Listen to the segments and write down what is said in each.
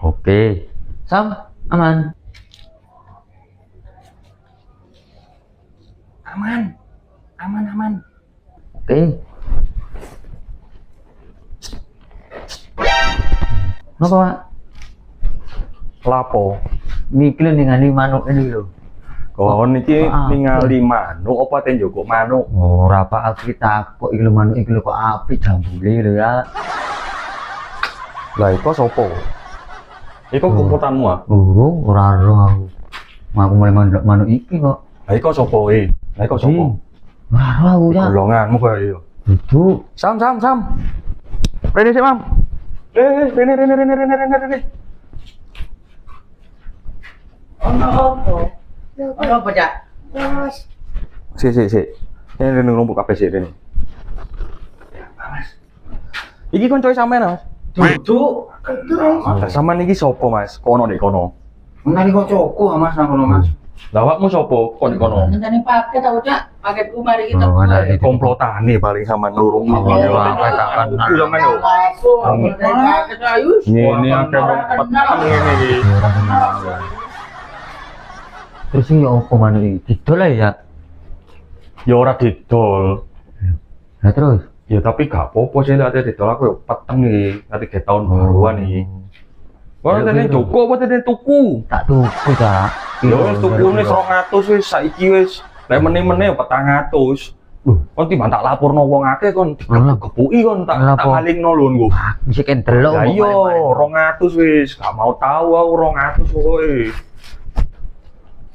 Oke. Sam, aman. Aman, aman. Oke. Napa, Pak? Lapo? Niki lho ningali manuk ini lho. Kon iki Kok ningali manuk apa ten njogok manuk? Ora Pak, aku takut iki lho manuk iki lho kok apik jambule lho ya. Lah iku sapa? Iku kompotanmu ah? Ora ero aku. Aku mulai manuk iki kok. Lah iku sapa Lah iku sapa? Ora ero aku ya. Golonganmu kaya yo. Itu Sam. Rene sik, Mam. Rene. Ono apa? Ono apa, Cak? Sik. Rene numpuk kabeh sik rene. Iki koncoe sampean, Mas. Duduk. Lah sampean iki sapa, Mas? Kono nek kono. Nang kok coko, Mas, nang kono, Mas. Lah awakmu sapa kon kono? Ngenteni paket tau, Cak. Paketku mari kita. Oh, ada itu. Komplotane paling sama nurung iki. Oh, apa takkan. Iya men yo. Aku paket ayu. Ngene akeh peteng ngene iki. Terus iki opo manuk iki? Didol ae ya. Ya ora didol. Lah terus Ya tapi gak apa-apa sih ate didol aku yo peteng iki. Nanti ke tahun baruan iki. Wah, tene Joko apa tene tuku? tak tuku ta. Ya wis tukune 200 wis saiki wis. Lek meneh-meneh 400. Kon timbang tak laporno wong akeh kon digebuki kon tak malingno lho nggo. Mesti kendelok. Lah iya 200 wis, gak mau tahu aku 200 pokoke.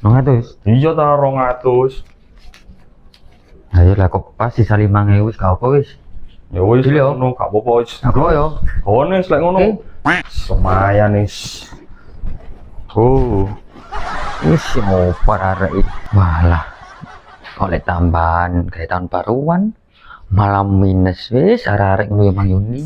200. Iya ta 200. Ayo lah kok pas sisa 5.000 wis gak apa wis. Ya wis Iya. ngono gak apa-apa wis. Aku yo. Kon wis lek ngono. Lumayan wis. Wis ngopo arek iki. Walah. Kok lek tambahan kayak tahun baruan malah minus wis arek ngono emang Yuni.